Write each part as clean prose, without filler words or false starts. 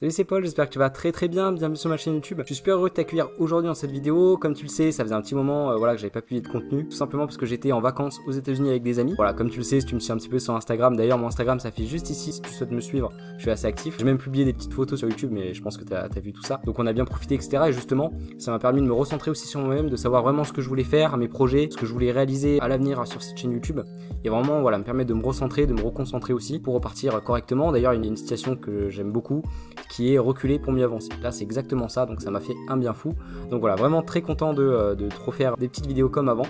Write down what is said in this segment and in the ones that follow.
Salut, c'est Paul, j'espère que tu vas très bien, bienvenue sur ma chaîne YouTube. Je suis super heureux de t'accueillir aujourd'hui dans cette vidéo. Comme tu le sais, ça faisait un petit moment que j'avais pas publié de contenu, tout simplement parce que j'étais en vacances aux États-Unis avec des amis. Voilà, comme tu le sais, si tu me suis un petit peu sur Instagram, d'ailleurs mon Instagram ça fait juste ici, si tu souhaites me suivre, je suis assez actif. J'ai même publié des petites photos sur YouTube, mais je pense que t'as vu tout ça. Donc on a bien profité, etc. Et justement, ça m'a permis de me recentrer aussi sur moi-même, de savoir vraiment ce que je voulais faire, mes projets, ce que je voulais réaliser à l'avenir sur cette chaîne YouTube. Et vraiment, voilà, me permettre de me recentrer, de me reconcentrer aussi pour repartir correctement. D'ailleurs, il y a une situation que j'aime beaucoup, qui est reculer pour mieux avancer. Là, c'est exactement ça, donc ça m'a fait un bien fou. Donc voilà, vraiment très content de trop faire des petites vidéos comme avant.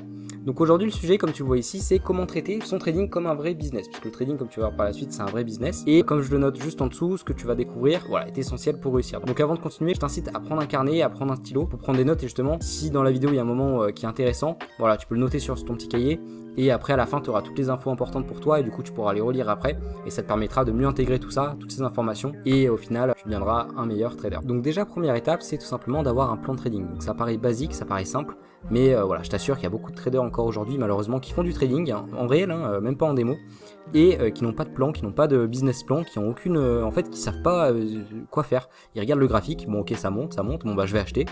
Donc aujourd'hui, le sujet, comme tu le vois ici, c'est comment traiter son trading comme un vrai business. Puisque le trading, comme tu vas voir par la suite, c'est un vrai business. Et comme je le note juste en dessous, ce que tu vas découvrir, voilà, est essentiel pour réussir. Donc avant de continuer, je t'incite à prendre un carnet, à prendre un stylo pour prendre des notes. Et justement, si dans la vidéo, il y a un moment qui est intéressant, voilà, tu peux le noter sur ton petit cahier. Et après, à la fin, tu auras toutes les infos importantes pour toi. Et du coup, tu pourras les relire après. Et ça te permettra de mieux intégrer tout ça, toutes ces informations. Et au final, tu deviendras un meilleur trader. Donc déjà, première étape, c'est tout simplement d'avoir un plan de trading. Donc ça paraît basique, ça paraît simple. Mais voilà, je t'assure qu'il y a beaucoup de traders encore aujourd'hui, malheureusement, qui font du trading, hein, en réel, même pas en démo, et qui n'ont pas de plan, qui n'ont pas de business plan, qui ont aucune, en fait, qui savent pas quoi faire. Ils regardent le graphique, bon ok, ça monte, bon bah je vais acheter,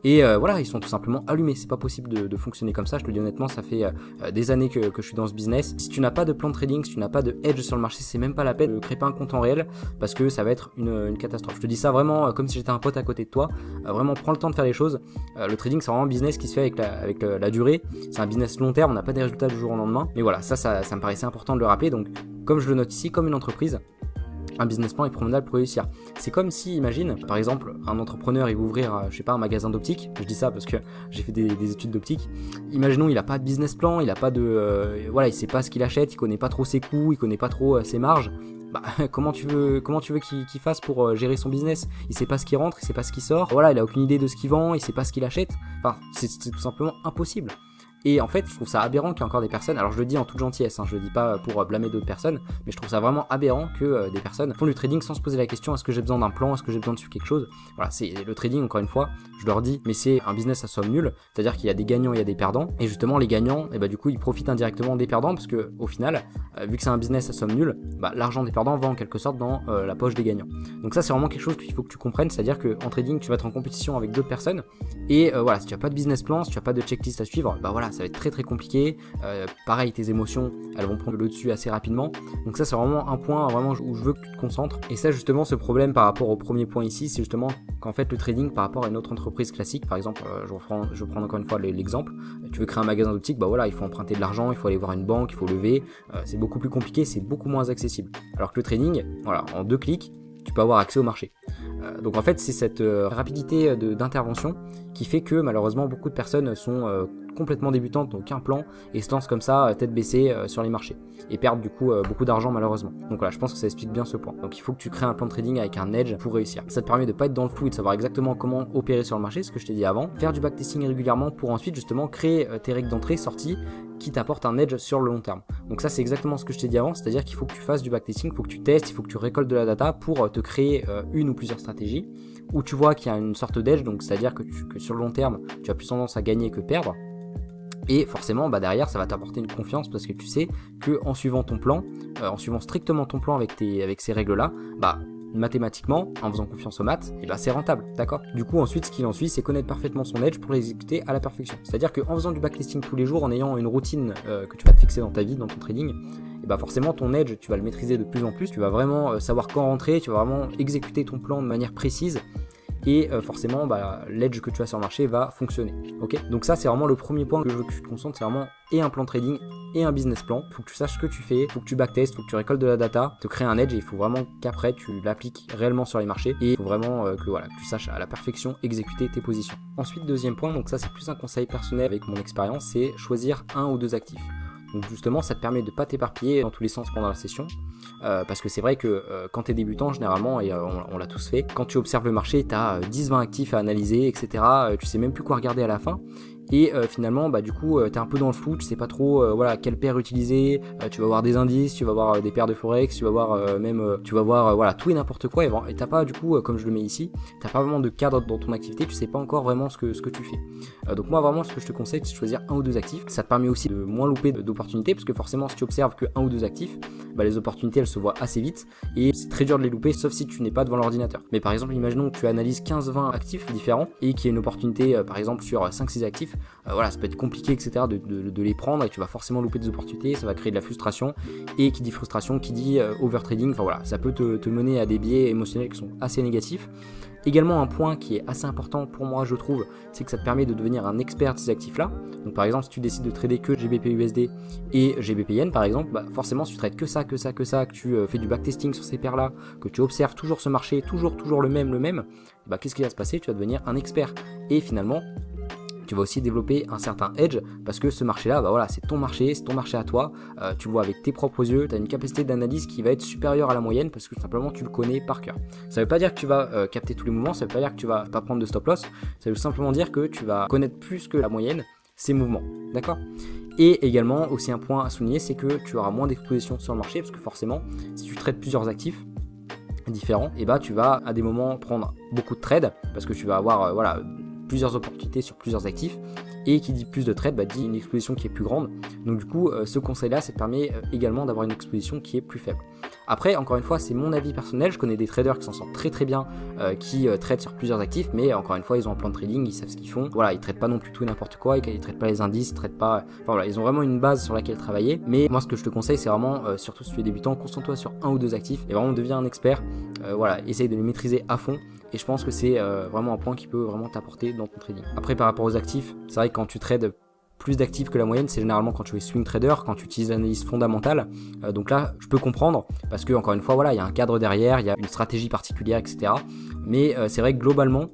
et voilà, ils sont tout simplement allumés. C'est pas possible de fonctionner comme ça, je te le dis honnêtement, ça fait des années que je suis dans ce business. Si tu n'as pas de plan de trading, si tu n'as pas de hedge sur le marché, c'est même pas la peine de créer pas un compte en réel, parce que ça va être une catastrophe. Je te dis ça vraiment comme si j'étais un pote à côté de toi, vraiment prends le temps de faire les choses. Le trading, c'est vraiment un business qui se fait avec la durée, c'est un business long terme, on n'a pas des résultats du jour au lendemain, mais voilà, ça me paraissait important de le rappeler. Donc comme je le note ici, comme une entreprise, un business plan est primordial pour réussir. C'est comme si, imagine, par exemple, un entrepreneur il va ouvrir, je sais pas, un magasin d'optique. Je dis ça parce que j'ai fait des études d'optique. Imaginons, il a pas de business plan, il a pas de, voilà, il sait pas ce qu'il achète, il connaît pas trop ses coûts, il connaît pas trop ses marges. Bah, comment tu veux qu'il fasse pour gérer son business? Il sait pas ce qui rentre, il sait pas ce qui sort. Voilà, il a aucune idée de ce qu'il vend, il sait pas ce qu'il achète. Enfin, c'est tout simplement impossible. Et en fait, je trouve ça aberrant qu'il y ait encore des personnes, alors je le dis en toute gentillesse, hein, je le dis pas pour blâmer d'autres personnes, mais je trouve ça vraiment aberrant que des personnes font du trading sans se poser la question, est-ce que j'ai besoin d'un plan, est-ce que j'ai besoin de suivre quelque chose. Voilà, c'est le trading, encore une fois, je leur dis, mais c'est un business à somme nulle, c'est-à-dire qu'il y a des gagnants et il y a des perdants, et justement les gagnants, et bah du coup ils profitent indirectement des perdants, parce que au final, vu que c'est un business à somme nulle, bah, l'argent des perdants va en quelque sorte dans la poche des gagnants. Donc ça c'est vraiment quelque chose qu'il faut que tu comprennes, c'est-à-dire qu'en trading tu vas être en compétition avec d'autres personnes, et voilà, si tu as pas de business plan, si tu as pas de checklist à suivre, bah voilà, ça va être très compliqué. Pareil, tes émotions elles vont prendre le dessus assez rapidement, donc ça c'est vraiment un point vraiment où je veux que tu te concentres. Et ça justement, ce problème par rapport au premier point ici, c'est justement qu'en fait le trading par rapport à une autre entreprise classique, par exemple, je prends encore une fois l'exemple, tu veux créer un magasin d'optique, bah voilà, il faut emprunter de l'argent, il faut aller voir une banque, il faut lever, c'est beaucoup plus compliqué, c'est beaucoup moins accessible, alors que le trading, voilà, en 2 clics tu peux avoir accès au marché. Donc en fait c'est cette rapidité d'intervention qui fait que malheureusement beaucoup de personnes sont complètement débutantes, n'ont aucun plan et se lancent comme ça tête baissée sur les marchés et perdent du coup beaucoup d'argent malheureusement. Donc voilà, je pense que ça explique bien ce point. Donc il faut que tu crées un plan de trading avec un edge pour réussir. Ça te permet de pas être dans le flou et de savoir exactement comment opérer sur le marché, ce que je t'ai dit avant, faire du backtesting régulièrement pour ensuite justement créer tes règles d'entrée sortie qui t'apporte un edge sur le long terme. Donc ça c'est exactement ce que je t'ai dit avant, c'est-à-dire qu'il faut que tu fasses du backtesting, il faut que tu testes, il faut que tu récoltes de la data pour te créer une ou plusieurs stratégies où tu vois qu'il y a une sorte d'edge, donc c'est-à-dire que sur le long terme tu as plus tendance à gagner que perdre. Et forcément, bah derrière, ça va t'apporter une confiance parce que tu sais que en suivant ton plan, en suivant strictement ton plan avec ces règles-là, bah mathématiquement, en faisant confiance aux maths, et bah c'est rentable, d'accord? Du coup, ensuite, ce qu'il en suit, c'est connaître parfaitement son edge pour l'exécuter à la perfection. C'est-à-dire qu'en faisant du backtesting tous les jours, en ayant une routine que tu vas te fixer dans ta vie, dans ton trading, et bah forcément ton edge, tu vas le maîtriser de plus en plus, tu vas vraiment savoir quand rentrer, tu vas vraiment exécuter ton plan de manière précise. Et forcément bah, l'edge que tu as sur le marché va fonctionner. Ok, donc ça c'est vraiment le premier point que je veux que tu te concentres, c'est vraiment et un plan de trading et un business plan. Il faut que tu saches ce que tu fais, il faut que tu backtestes, il faut que tu récoltes de la data, te créer un edge et il faut vraiment qu'après tu l'appliques réellement sur les marchés et il faut vraiment que voilà, que tu saches à la perfection exécuter tes positions. Ensuite, deuxième point, donc ça c'est plus un conseil personnel avec mon expérience, c'est choisir un ou deux actifs. Donc justement ça te permet de ne pas t'éparpiller dans tous les sens pendant la session, parce que c'est vrai que quand tu es débutant généralement, et on l'a tous fait, quand tu observes le marché, tu as 10-20 actifs à analyser, etc. Tu sais même plus quoi regarder à la fin. Et finalement bah du coup t'es un peu dans le flou, tu sais pas trop voilà quelle paire utiliser, tu vas voir des indices, tu vas voir des paires de forex, tu vas voir tu vas voir voilà tout et n'importe quoi, et t'as pas du coup comme je le mets ici, t'as pas vraiment de cadre dans ton activité, tu sais pas encore vraiment ce que tu fais. Donc moi vraiment ce que je te conseille c'est de choisir un ou deux actifs, ça te permet aussi de moins louper d'opportunités, parce que forcément si tu observes que un ou deux actifs, bah, les opportunités elles se voient assez vite et c'est très dur de les louper sauf si tu n'es pas devant l'ordinateur. Mais par exemple, imaginons que tu analyses 15-20 actifs différents et qu'il y a une opportunité par exemple sur 5-6 actifs, voilà, ça peut être compliqué etc. de les prendre et tu vas forcément louper des opportunités, ça va créer de la frustration et qui dit frustration, qui dit overtrading, enfin voilà, ça peut te mener à des biais émotionnels qui sont assez négatifs. Également un point qui est assez important pour moi je trouve, c'est que ça te permet de devenir un expert de ces actifs là. Donc par exemple si tu décides de trader que GBP/USD et GBP/Yen par exemple, bah forcément si tu trades que ça, que tu fais du backtesting sur ces paires là, que tu observes toujours ce marché, toujours le même, bah qu'est-ce qui va se passer? Tu vas devenir un expert et finalement tu vas aussi développer un certain edge parce que ce marché là, bah voilà, c'est ton marché à toi, tu le vois avec tes propres yeux, tu as une capacité d'analyse qui va être supérieure à la moyenne parce que tout simplement tu le connais par cœur. Ça veut pas dire que tu vas capter tous les mouvements, ça veut pas dire que tu vas pas prendre de stop loss, ça veut simplement dire que tu vas connaître plus que la moyenne ces mouvements, d'accord? Et également aussi un point à souligner, c'est que tu auras moins d'exposition sur le marché parce que forcément si tu traites plusieurs actifs différents, et bah tu vas à des moments prendre beaucoup de trades parce que tu vas avoir voilà plusieurs opportunités sur plusieurs actifs et qui dit plus de trades bah, dit une exposition qui est plus grande. Donc du coup ce conseil là ça te permet également d'avoir une exposition qui est plus faible. Après encore une fois c'est mon avis personnel, je connais des traders qui s'en sortent très bien, qui tradent sur plusieurs actifs, mais encore une fois ils ont un plan de trading, ils savent ce qu'ils font, voilà, ils traitent pas non plus tout et n'importe quoi, ils traitent pas les indices, ils traitent pas, enfin voilà, ils ont vraiment une base sur laquelle travailler. Mais moi ce que je te conseille c'est vraiment, surtout si tu es débutant, concentre-toi sur un ou deux actifs et vraiment deviens un expert, voilà, essaye de les maîtriser à fond. Et je pense que c'est vraiment un point qui peut vraiment t'apporter dans ton trading. Après par rapport aux actifs, c'est vrai que quand tu trades plus d'actifs que la moyenne, c'est généralement quand tu es swing trader, quand tu utilises l'analyse fondamentale. Donc là, je peux comprendre parce que encore une fois, voilà, il y a un cadre derrière, il y a une stratégie particulière, etc. Mais c'est vrai que globalement,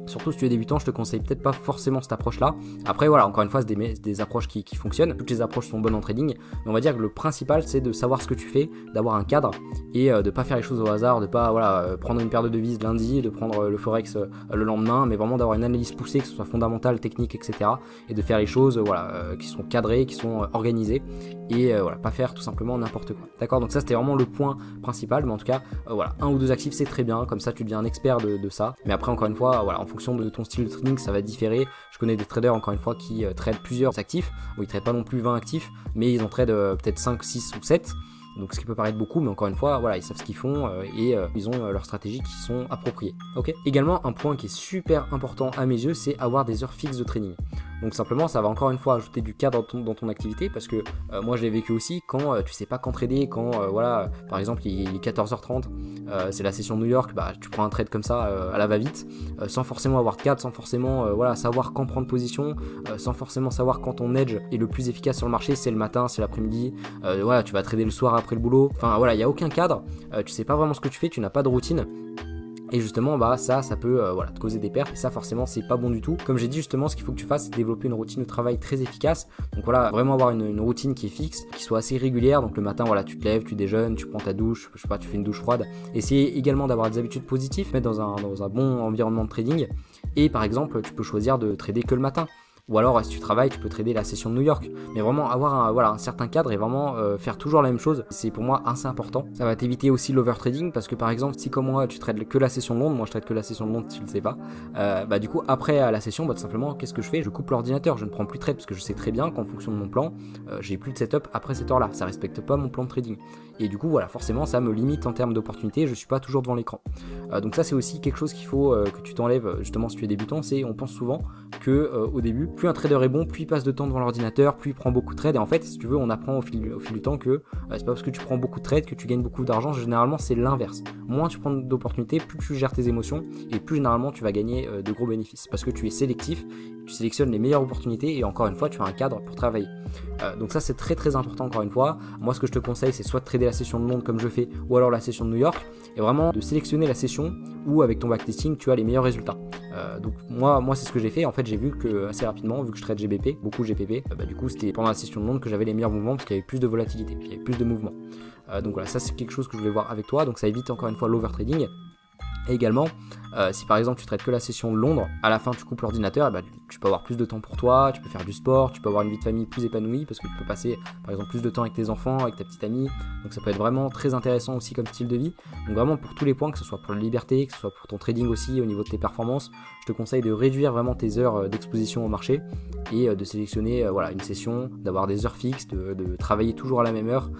surtout si tu es débutant, je te conseille peut-être pas forcément cette approche là. Après voilà, encore une fois c'est des approches qui fonctionnent, toutes les approches sont bonnes en trading, mais on va dire que le principal c'est de savoir ce que tu fais, d'avoir un cadre et de pas faire les choses au hasard, de pas voilà prendre une paire de devises lundi, de prendre le forex le lendemain, mais vraiment d'avoir une analyse poussée, que ce soit fondamentale, technique, etc. et de faire les choses voilà qui sont cadrées, qui sont organisées et voilà, pas faire tout simplement n'importe quoi. D'accord, donc ça c'était vraiment le point principal, mais en tout cas voilà, un ou deux actifs c'est très bien, comme ça tu deviens un expert de ça. Mais après encore une fois voilà, en fonction de ton style de trading ça va différer. Je connais des traders encore une fois qui tradent plusieurs actifs, où ils tradent pas non plus 20 actifs, mais ils en tradent peut-être 5, 6 ou 7. Donc ce qui peut paraître beaucoup, mais encore une fois, voilà, ils savent ce qu'ils font et ils ont leurs stratégies qui sont appropriées. Ok. Également, un point qui est super important à mes yeux, c'est avoir des heures fixes de trading. Donc simplement, ça va encore une fois ajouter du cadre dans ton activité parce que moi je l'ai vécu aussi quand tu sais pas quand trader, quand voilà, par exemple il est 14h30, c'est la session de New York, bah tu prends un trade comme ça à la va-vite, sans forcément avoir de cadre, sans forcément voilà, savoir quand prendre position, sans forcément savoir quand ton edge est le plus efficace sur le marché, c'est le matin, c'est l'après-midi, voilà, tu vas trader le soir après le boulot, enfin voilà, il n'y a aucun cadre, tu sais pas vraiment ce que tu fais, tu n'as pas de routine. Et justement, bah ça peut voilà, te causer des pertes et ça forcément c'est pas bon du tout. Comme j'ai dit justement, ce qu'il faut que tu fasses c'est développer une routine de travail très efficace. Donc voilà, vraiment avoir une routine qui est fixe, qui soit assez régulière. Donc le matin voilà, tu te lèves, tu déjeunes, tu prends ta douche, je sais pas, tu fais une douche froide. Essayer également d'avoir des habitudes positives, mettre dans un bon environnement de trading. Et par exemple, tu peux choisir de trader que le matin. Ou alors si tu travailles tu peux trader la session de New York, mais vraiment avoir un certain cadre et vraiment faire toujours la même chose, c'est pour moi assez important. Ça va t'éviter aussi l'overtrading parce que par exemple si comme moi tu trades que la session de Londres, moi je trade que la session de Londres si tu le sais pas, bah du coup après la session bah tout simplement qu'est-ce que je fais, je coupe l'ordinateur, je ne prends plus de trade parce que je sais très bien qu'en fonction de mon plan j'ai plus de setup après cette heure là, ça respecte pas mon plan de trading et du coup voilà forcément ça me limite en termes d'opportunités, je suis pas toujours devant l'écran. Donc ça c'est aussi quelque chose qu'il faut que tu t'enlèves justement si tu es débutant, c'est on pense souvent que au début plus un trader est bon, plus il passe de temps devant l'ordinateur, plus il prend beaucoup de trades. Et en fait, si tu veux, on apprend au fil du temps que c'est pas parce que tu prends beaucoup de trades que tu gagnes beaucoup d'argent. Généralement, c'est l'inverse. Moins tu prends d'opportunités, plus tu gères tes émotions et plus généralement tu vas gagner de gros bénéfices parce que tu es sélectif, tu sélectionnes les meilleures opportunités et encore une fois, tu as un cadre pour travailler. Donc ça, c'est très important encore une fois. Moi, ce que je te conseille, c'est soit de trader la session de Londres comme je fais ou alors la session de New York et vraiment de sélectionner la session où avec ton backtesting, tu as les meilleurs résultats. Donc moi c'est ce que j'ai fait. En fait j'ai vu que assez rapidement, vu que je trade GBP, beaucoup GBP, bah du coup c'était pendant la session de Londres que j'avais les meilleurs mouvements parce qu'il y avait plus de volatilité, il y avait plus de mouvements. Donc voilà, ça c'est quelque chose que je voulais voir avec toi, donc ça évite encore une fois l'overtrading. Et également, si par exemple tu traites que la session de Londres, à la fin tu coupes l'ordinateur, bah, tu peux avoir plus de temps pour toi, tu peux faire du sport, tu peux avoir une vie de famille plus épanouie parce que tu peux passer par exemple plus de temps avec tes enfants, avec ta petite amie, donc ça peut être vraiment très intéressant aussi comme style de vie. Donc vraiment pour tous les points, que ce soit pour la liberté, que ce soit pour ton trading aussi au niveau de tes performances, je te conseille de réduire vraiment tes heures d'exposition au marché et de sélectionner voilà, une session, d'avoir des heures fixes, de travailler toujours à la même heure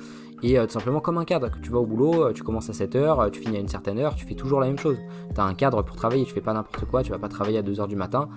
Et tout simplement comme un cadre, que tu vas au boulot, tu commences à 7h, tu finis à une certaine heure, tu fais toujours la même chose. Tu as un cadre pour travailler, tu fais pas n'importe quoi, tu vas pas travailler à 2h du matin,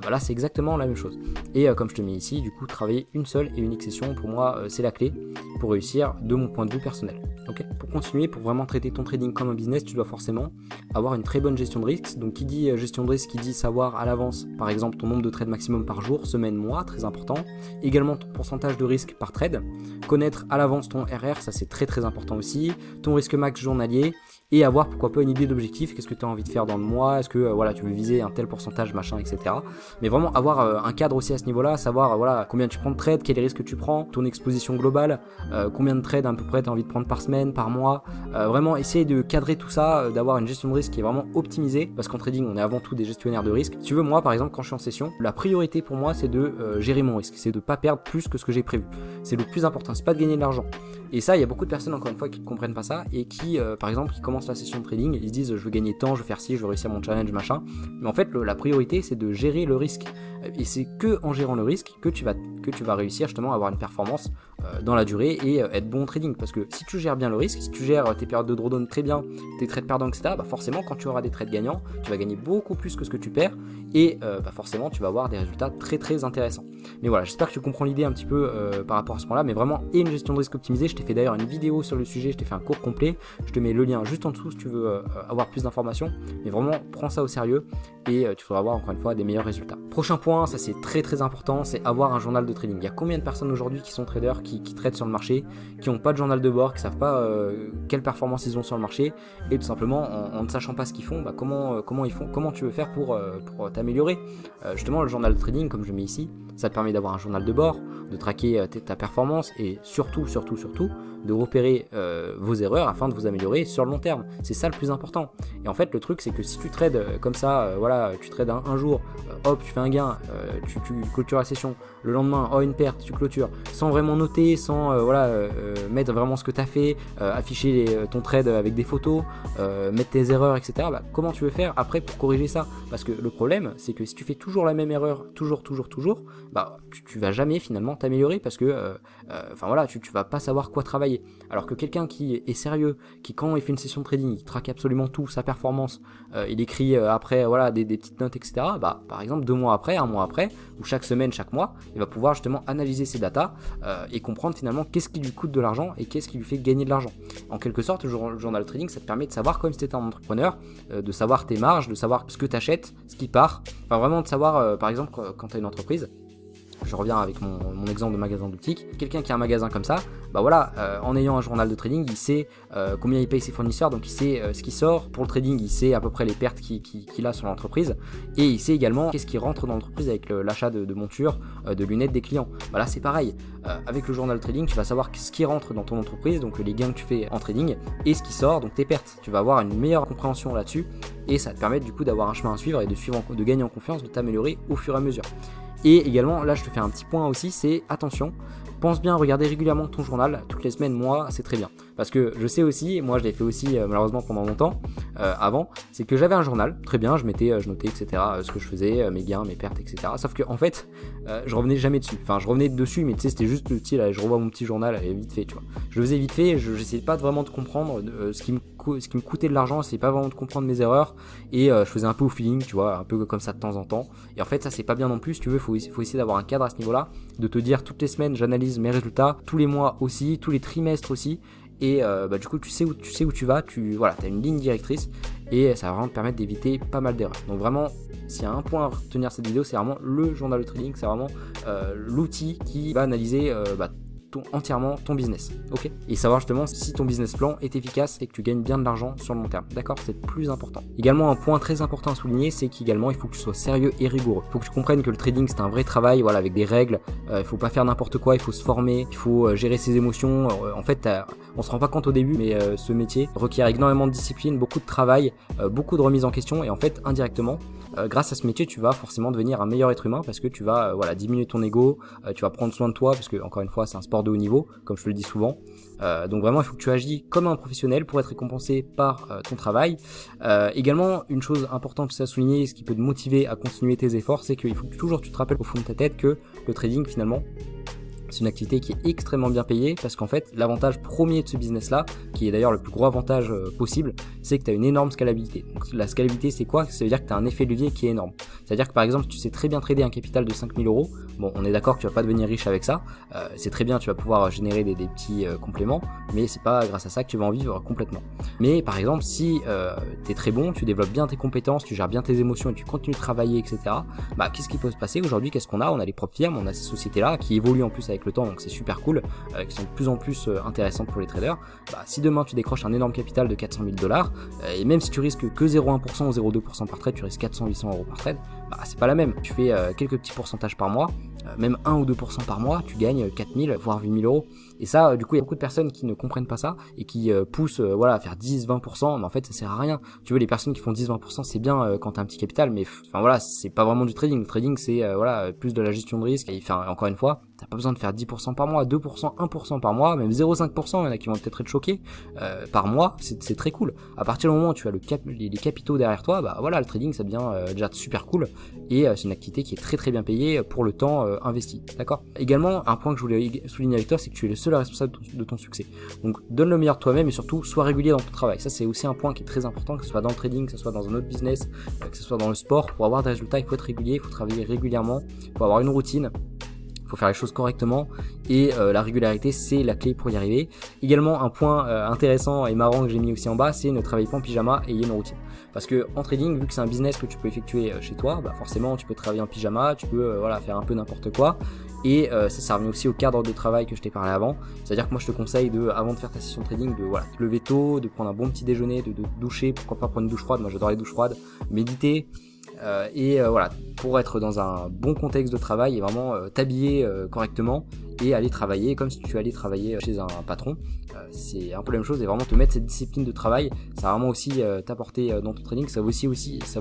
là c'est exactement la même chose. Et comme je te mets ici, du coup travailler une seule et unique session, pour moi c'est la clé pour réussir de mon point de vue personnel. Okay. Pour continuer, pour vraiment traiter ton trading comme un business, tu dois forcément avoir une très bonne gestion de risque. Donc qui dit gestion de risque, qui dit savoir à l'avance, par exemple ton nombre de trades maximum par jour, semaine, mois, très important. Également ton pourcentage de risque par trade. Connaître à l'avance ton RR, ça c'est très très important aussi. Ton risque max journalier. Et avoir pourquoi pas une idée d'objectif, qu'est-ce que tu as envie de faire dans le mois, est-ce que voilà, tu veux viser un tel pourcentage, machin, etc. Mais vraiment avoir un cadre aussi à ce niveau-là, savoir voilà, combien tu prends de trades, quels risques tu prends, ton exposition globale, combien de trades à peu près tu as envie de prendre par semaine, par mois. Vraiment essayer de cadrer tout ça, d'avoir une gestion de risque qui est vraiment optimisée, parce qu'en trading on est avant tout des gestionnaires de risque. Si tu veux, moi par exemple quand je suis en session, la priorité pour moi c'est de gérer mon risque, c'est de pas perdre plus que ce que j'ai prévu. C'est le plus important, c'est pas de gagner de l'argent. Et ça, il y a beaucoup de personnes, encore une fois, qui ne comprennent pas ça et qui, par exemple, qui commencent la session de trading, ils se disent je veux gagner tant, je veux faire ci, je veux réussir mon challenge, machin. Mais en fait, la priorité, c'est de gérer le risque. Et c'est que en gérant le risque que tu vas réussir justement à avoir une performance dans la durée et être bon au trading. Parce que si tu gères bien le risque, si tu gères tes périodes de drawdown très bien, tes trades perdants, etc., bah forcément, quand tu auras des trades gagnants, tu vas gagner beaucoup plus que ce que tu perds et forcément, tu vas avoir des résultats très très intéressants. Mais voilà, j'espère que tu comprends l'idée un petit peu par rapport à ce point-là, mais vraiment, et une gestion de risque optimisée. Je t'ai fait d'ailleurs une vidéo sur le sujet, je t'ai fait un cours complet, je te mets le lien juste en dessous si tu veux avoir plus d'informations, mais vraiment, prends ça au sérieux et tu feras avoir encore une fois des meilleurs résultats. Prochain point, ça c'est très très important, c'est avoir un journal de trading. Il y a combien de personnes aujourd'hui qui sont traders, qui tradent sur le marché, qui n'ont pas de journal de bord, qui savent pas quelle performance ils ont sur le marché, et tout simplement en ne sachant pas ce qu'ils font, comment ils font, comment tu veux faire pour t'améliorer. Justement, le journal de trading, comme je mets ici, ça te permet d'avoir un journal de bord, de traquer ta performance et surtout de repérer vos erreurs afin de vous améliorer sur le long terme. C'est ça le plus important. Et en fait, le truc, c'est que si tu trades comme ça, voilà, tu trades un jour, hop, tu fais un gain, tu clôtures la session, le lendemain, oh, une perte, tu clôtures, sans vraiment noter, sans mettre vraiment ce que tu as fait, afficher ton trade avec des photos, mettre tes erreurs, etc. Bah, comment tu veux faire après pour corriger ça? Parce que le problème, c'est que si tu fais toujours la même erreur, toujours, bah, tu vas jamais finalement t'améliorer parce que tu vas pas savoir quoi travailler. Alors que quelqu'un qui est sérieux, qui quand il fait une session de trading, il traque absolument tout, sa performance, il écrit après des petites notes, etc. Bah, par exemple 2 mois après, 1 mois après, ou chaque semaine, chaque mois, il va pouvoir justement analyser ses datas et comprendre finalement qu'est-ce qui lui coûte de l'argent et qu'est-ce qui lui fait gagner de l'argent. En quelque sorte, le journal trading, ça te permet de savoir, comme si tu étais un entrepreneur, de savoir tes marges, de savoir ce que tu achètes, ce qui part, enfin vraiment de savoir, par exemple, quand tu as une entreprise. Je reviens avec mon exemple de magasin d'optique. Quelqu'un qui a un magasin comme ça, bah voilà, en ayant un journal de trading, il sait combien il paye ses fournisseurs, donc il sait ce qui sort. Pour le trading, il sait à peu près les pertes qu'il a sur l'entreprise, et il sait également qu'est-ce qui rentre dans l'entreprise avec l'achat de montures, de lunettes des clients. Bah là c'est pareil, avec le journal de trading, tu vas savoir ce qui rentre dans ton entreprise, donc les gains que tu fais en trading, et ce qui sort, donc tes pertes. Tu vas avoir une meilleure compréhension là-dessus, et ça te permet du coup d'avoir un chemin à suivre et de gagner en confiance, de t'améliorer au fur et à mesure. Et également, là je te fais un petit point aussi, c'est attention, pense bien à regarder régulièrement ton journal, toutes les semaines, mois, c'est très bien. Parce que je sais aussi, moi je l'ai fait aussi malheureusement pendant longtemps, avant, c'est que j'avais un journal, très bien, je notais, etc., ce que je faisais, mes gains, mes pertes, etc. Sauf que en fait, je revenais jamais dessus. Enfin, je revenais dessus, mais tu sais, c'était juste le style, je revois mon petit journal, vite fait, tu vois. Je le faisais vite fait, j'essayais pas vraiment de comprendre ce qui me coûtait de l'argent, j'essayais pas vraiment de comprendre mes erreurs, et je faisais un peu au feeling, tu vois, un peu comme ça de temps en temps. Et en fait, ça c'est pas bien non plus, si tu veux, faut essayer d'avoir un cadre à ce niveau-là, de te dire toutes les semaines, j'analyse mes résultats, tous les mois aussi, tous les trimestres aussi. Et du coup tu sais où tu vas, tu as une ligne directrice et ça va vraiment te permettre d'éviter pas mal d'erreurs. Donc vraiment, s'il y a un point à retenir cette vidéo, c'est vraiment le journal de trading, c'est vraiment l'outil qui va analyser entièrement ton business, ok, et savoir justement si ton business plan est efficace et que tu gagnes bien de l'argent sur le long terme, d'accord, c'est le plus important. Également un point très important à souligner, c'est qu'également il faut que tu sois sérieux et rigoureux, il faut que tu comprennes que le trading c'est un vrai travail, voilà, avec des règles, il faut pas faire n'importe quoi, il faut se former, il faut gérer ses émotions, en fait on se rend pas compte au début, mais ce métier requiert énormément de discipline, beaucoup de travail, beaucoup de remise en question, et en fait indirectement, grâce à ce métier, tu vas forcément devenir un meilleur être humain parce que tu vas diminuer ton ego, tu vas prendre soin de toi parce que encore une fois c'est un sport de haut niveau, comme je te le dis souvent. Donc vraiment il faut que tu agis comme un professionnel pour être récompensé par ton travail. Également une chose importante à souligner, ce qui peut te motiver à continuer tes efforts, c'est qu'il faut que toujours tu te rappelles au fond de ta tête que le trading finalement C'est une activité qui est extrêmement bien payée parce qu'en fait, l'avantage premier de ce business-là, qui est d'ailleurs le plus gros avantage possible, c'est que tu as une énorme scalabilité. Donc, la scalabilité, c'est quoi? Ça veut dire que tu as un effet de levier qui est énorme. C'est-à-dire que par exemple, tu sais très bien trader un capital de 5000 euros. Bon, on est d'accord que tu vas pas devenir riche avec ça. C'est très bien, tu vas pouvoir générer des petits compléments, mais c'est pas grâce à ça que tu vas en vivre complètement. Mais par exemple, si tu es très bon, tu développes bien tes compétences, tu gères bien tes émotions et tu continues de travailler, etc. Bah, qu'est-ce qui peut se passer aujourd'hui? Qu'est-ce qu'on a? On a les propres firmes, on a ces sociétés-là qui évoluent en plus avec le temps, donc c'est super cool, qui sont de plus en plus intéressantes pour les traders. Bah, si demain tu décroches un énorme capital de 400 000 $, et même si tu risques que 0,1% ou 0,2% par trade, tu risques 400-800 euros par trade, bah, c'est pas la même. Tu fais quelques petits pourcentages par mois, même 1 ou 2% par mois, tu gagnes 4000 voire 8000 euros. Et ça, du coup, il y a beaucoup de personnes qui ne comprennent pas ça et qui poussent voilà, à faire 10-20%, mais en fait, ça sert à rien. Tu vois, les personnes qui font 10-20%, c'est bien quand t'as un petit capital, mais enfin voilà, c'est pas vraiment du trading. Le trading, c'est voilà, plus de la gestion de risque. Et enfin, encore une fois, t'as pas besoin de faire 10% par mois, 2%, 1% par mois, même 0,5%, il y en a qui vont peut-être être choqués, par mois, c'est très cool. À partir du moment où tu as les capitaux derrière toi, bah voilà, le trading, ça devient déjà super cool, et c'est une activité qui est très très bien payée pour le temps investi, d'accord? Également, un point que je voulais souligner avec toi, c'est que tu es le seul responsable de ton succès. Donc, donne le meilleur de toi-même et surtout, sois régulier dans ton travail. Ça, c'est aussi un point qui est très important, que ce soit dans le trading, que ce soit dans un autre business, que ce soit dans le sport. Pour avoir des résultats, il faut être régulier, il faut travailler régulièrement, il faut avoir une routine. Faut faire les choses correctement et la régularité, c'est la clé pour y arriver. Également, un point intéressant et marrant que j'ai mis aussi en bas, c'est ne travaille pas en pyjama et ayez une routine. Parce que en trading, vu que c'est un business que tu peux effectuer chez toi, bah forcément tu peux travailler en pyjama, tu peux voilà, faire un peu n'importe quoi. Et ça revient aussi au cadre de travail que je t'ai parlé avant. C'est-à-dire que moi je te conseille avant de faire ta session de trading, de voilà, te lever tôt, de prendre un bon petit déjeuner, de doucher, pourquoi pas prendre une douche froide, moi j'adore les douches froides, méditer. Voilà, pour être dans un bon contexte de travail et vraiment t'habiller correctement et aller travailler comme si tu allais travailler chez un patron. C'est un peu la même chose et vraiment te mettre cette discipline de travail, ça va vraiment aussi t'apporter dans ton trading, ça va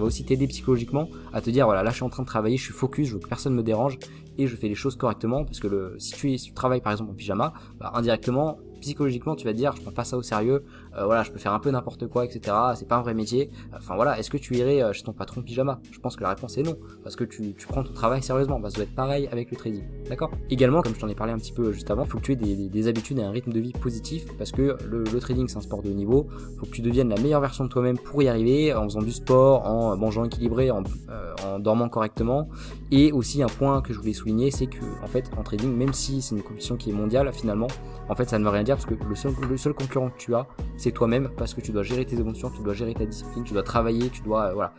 aussi t'aider psychologiquement à te dire voilà, là je suis en train de travailler, je suis focus, je veux que personne me dérange et je fais les choses correctement parce que si tu travailles par exemple en pyjama, bah, indirectement psychologiquement tu vas te dire je prends pas ça au sérieux, voilà, je peux faire un peu n'importe quoi, etc. C'est pas un vrai métier. Enfin voilà, est-ce que tu irais chez ton patron en pyjama? Je pense que la réponse est non, parce que tu prends ton travail sérieusement. Bah, ça doit être pareil avec le trading, d'accord? Également, comme je t'en ai parlé un petit peu juste avant, faut que tu aies des habitudes et un rythme de vie positif, parce que le trading c'est un sport de haut niveau. Faut que tu deviennes la meilleure version de toi-même pour y arriver, en faisant du sport, en mangeant équilibré, en dormant correctement. Et aussi un point que je voulais souligner, c'est que en fait en trading, même si c'est une compétition qui est mondiale, finalement, en fait ça ne veut rien dire parce que le seul concurrent que tu as, c'est toi-même, parce que tu dois gérer tes émotions, tu dois gérer ta discipline, tu dois travailler, tu dois voilà,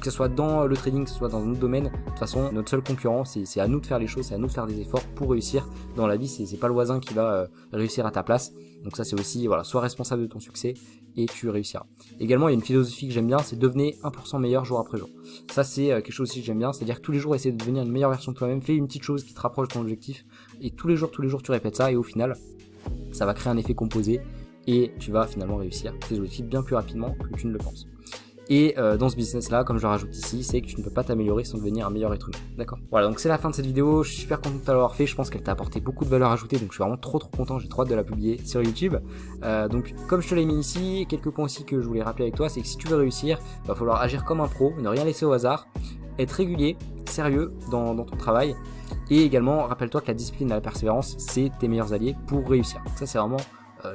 que ce soit dans le trading, que ce soit dans un autre domaine. De toute façon, notre seul concurrent, c'est à nous de faire les choses, c'est à nous de faire des efforts pour réussir dans la vie. C'est pas le voisin qui va réussir à ta place. Donc ça, c'est aussi voilà, sois responsable de ton succès et tu réussiras. Également, il y a une philosophie que j'aime bien, c'est devenez 1% meilleur jour après jour. Ça, c'est quelque chose aussi que j'aime bien, c'est-à-dire que tous les jours, essayer de devenir une meilleure version de toi-même, fais une petite chose qui te rapproche de ton objectif et tous les jours, tu répètes ça et au final, ça va créer un effet composé et tu vas finalement réussir tes objectifs bien plus rapidement que tu ne le penses. Et dans ce business là, comme je le rajoute ici, c'est que tu ne peux pas t'améliorer sans devenir un meilleur être humain. D'accord. Voilà, donc c'est la fin de cette vidéo. Je suis super content de l'avoir fait. Je pense qu'elle t'a apporté beaucoup de valeur ajoutée, donc je suis vraiment trop content. J'ai trop hâte de la publier sur YouTube. Donc comme je te l'ai mis ici, quelques points aussi que je voulais rappeler avec toi, c'est que si tu veux réussir, il va falloir agir comme un pro, ne rien laisser au hasard, être régulier, sérieux dans ton travail. Et également, rappelle-toi que la discipline et la persévérance, c'est tes meilleurs alliés pour réussir. Donc ça, c'est vraiment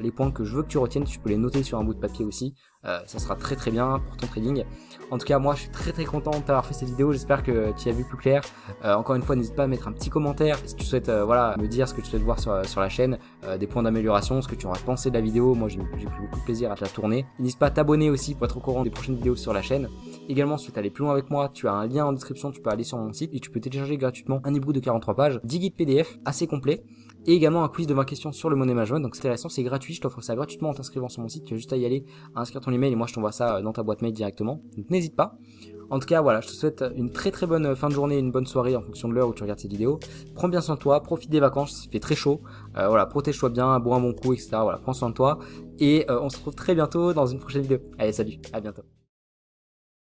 les points que je veux que tu retiennes. Tu peux les noter sur un bout de papier aussi. Ça sera très bien pour ton trading. En tout cas, moi je suis très content d'avoir fait cette vidéo. J'espère que tu as vu plus clair. Encore une fois, n'hésite pas à mettre un petit commentaire si tu souhaites voilà, me dire ce que tu souhaites voir sur la chaîne, des points d'amélioration, ce que tu auras pensé de la vidéo. Moi j'ai pris beaucoup de plaisir à te la tourner. N'hésite pas à t'abonner aussi pour être au courant des prochaines vidéos sur la chaîne. Également, si tu veux aller plus loin avec moi, tu as un lien en description, tu peux aller sur mon site et tu peux télécharger gratuitement un ebook de 43 pages, 10 guides PDF assez complets. Et également un quiz de 20 questions sur le money management. Donc c'est intéressant, c'est gratuit, je t'offre ça gratuitement en t'inscrivant sur mon site. Tu as juste à y aller, à inscrire ton email et moi je t'envoie ça dans ta boîte mail directement. Donc n'hésite pas. En tout cas voilà, je te souhaite une très bonne fin de journée, une bonne soirée en fonction de l'heure où tu regardes cette vidéo. Prends bien soin de toi, profite des vacances, il fait très chaud. Voilà, protège-toi bien, bois un bon coup, etc. Voilà, prends soin de toi. Et on se retrouve très bientôt dans une prochaine vidéo. Allez, salut, à bientôt.